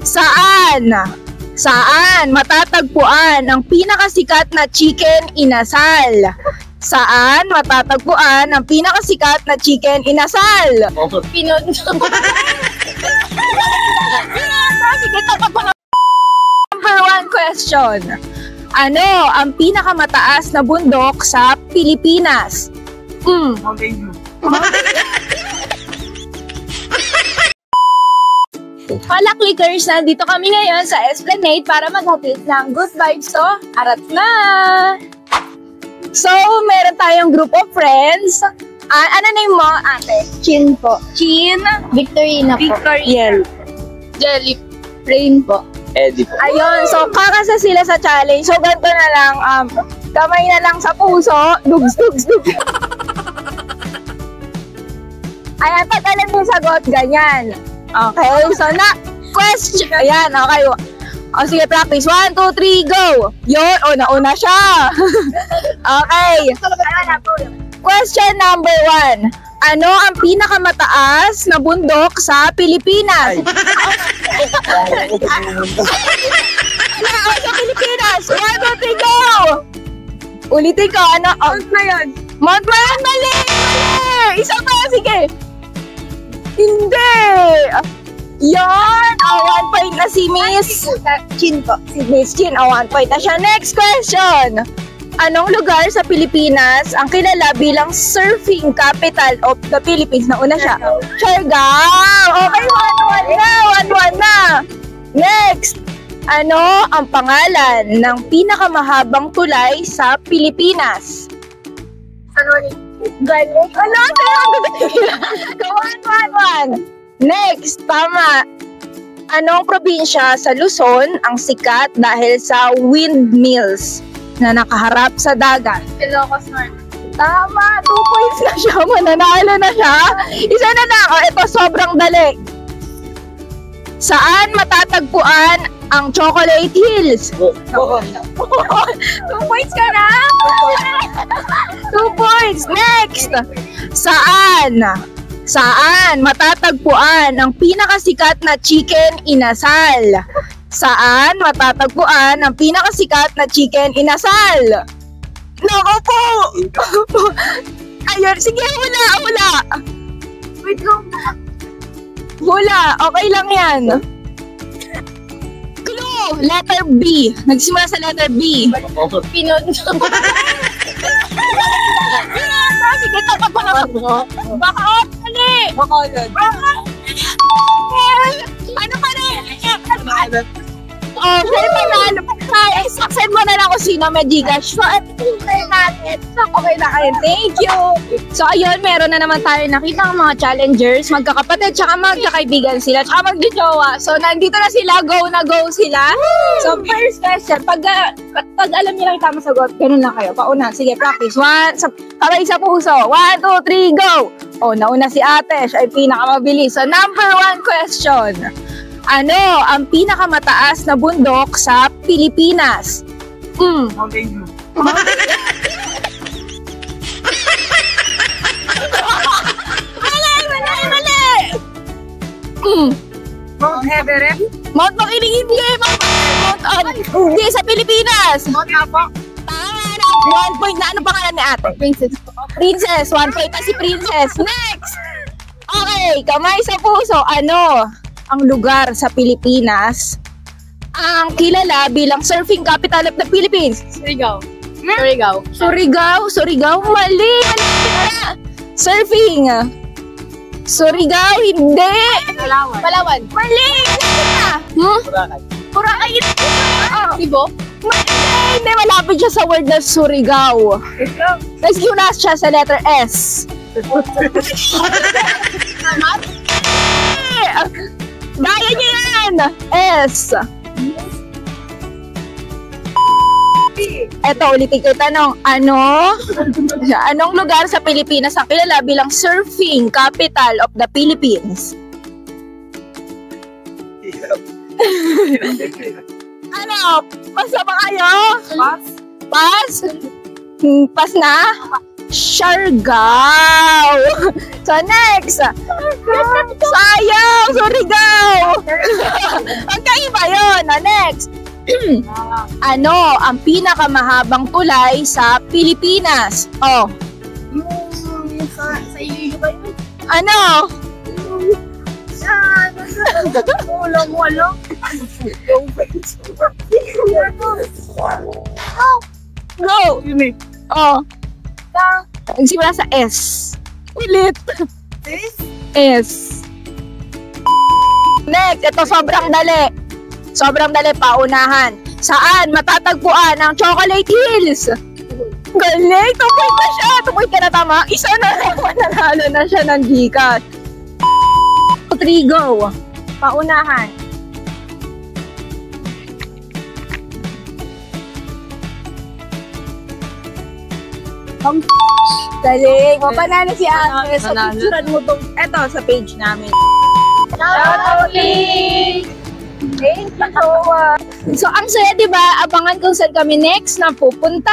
Saan? Saan matatagpuan ang pinakasikat na chicken inasal? Saan matatagpuan ang pinakasikat na chicken inasal? Pinondo. Sige, tapos mga number 1 question. Ano ang pinakamataas na bundok sa Pilipinas? Hala clickers, nandito kami ngayon sa Esplanade para maghatid ng good vibes to Arat na! So, meron tayong group of friends. Ano name mo, ate? Chin po. Chin? Victorina po. Victoriel. Jelly. Rain po. Eddie po. Ayun, so kakasa sila sa challenge. So, ganito na lang, kamay na lang sa puso, dugs. Ayan, pag alam mo yung sagot, ganyan. Okay, so question. Ayan, okay. O sige, practice. 1, 2, 3, go! Yun, nauna siya. Okay. Question number 1. Ano ang pinakamataas na bundok sa Pilipinas? Sa Pilipinas. 1, 2, 3, go! Ulitin ko, ano? Mount Mayon. Mount Mayon, mali! Isa pa, sige. Hindi! Yan! 1 point na si Miss Chin po. Si Miss Chin, 1 point na siya. Next question! Anong lugar sa Pilipinas ang kilala bilang surfing capital of the Philippines? Nauna siya. Siargao! Okay, 1-1 na! Next! Ano ang pangalan ng pinakamahabang tulay sa Pilipinas? Galing. Ano? Go, 1-1. Next, tama. Anong probinsya sa Luzon ang sikat dahil sa windmills na nakaharap sa dagat? Ilocos Norte. Tama, 2 points na siya. Mananalo na siya. Isa na lang. Ito, sobrang dali. Saan matatagpuan ang Chocolate Hills? 2 points ka na? 2 points. Next. Saan matatagpuan ang pinakasikat na chicken inasal? Saan matatagpuan ang pinakasikat na chicken inasal? Nako po! Ayun, sige, hula. Wait lang. Hula, okay lang yan. Clue, letter B. Nagsimula sa letter B. Pinondo. Sige, tapat mo na. Baka mali. Bacolod. Ano pa na? Okay, panalo. Send mo na lang kung sino may Gcash. So, okay natin. Okay na kayo. Thank you. So, ayun, meron na naman tayo nakita ang mga challengers, magkakapatid, tsaka magkakaibigan sila, tsaka magjojowa. So, nandito na sila. Go na go sila. So, first question. Pag alam niyo lang yung tama sagot, ganun lang kayo. Pauna. Sige, practice. Kamay sa puso. 1, 2, 3, go! Nauna si ate. Siya ay pinakamabilis. So, number 1 question. Ano ang pinakamataas na bundok sa Pilipinas? Mountain View. Mali! Mount Everest. Mount Makiling, hindi. Hindi, sa Pilipinas. Mount Apo. Tama na. 1 point na. Ano pangalan ni ate? Princess. 1 point na si Princess. Next. Okay, kamay sa puso. Ano ang lugar sa Pilipinas ang kilala bilang surfing capital of the Philippines? Surigao. Surigao? Mali! Surfing! Surigao, hindi! Palawan. Mali! Boracay. Cebu. Hindi, malapit siya sa word na Surigao. Nag-una siya sa letter S. Daya niyo yan! S. Eto, ulitin ko yung tanong. Anong lugar sa Pilipinas ang kilala bilang surfing capital of the Philippines? Pasa ba kayo? Pas? Pas na? Siargao. So next. Sayang, Surigao. Okay, Next. Ano ang pinakamahabang tulay sa Pilipinas? Oh. Sa iyo ba yun? Ano? Ulam mo, alam? Go! Oh. Nagsimula sa S. Ulit. S. Next, ito sobrang dali. Sobrang dali, paunahan. Saan matatagpuan ang Chocolate Hills? Galing! 2 point na siya! 2 point ka na tama. Isa na lang, mananalo na siya ng Gcash. 3, go. Paunahan. Galing! Mapanalo si Ate. So, picturean mo tong, eto, sa page namin. Thank you. So, ang saya, diba? Abangan kung saan kami next na pupunta.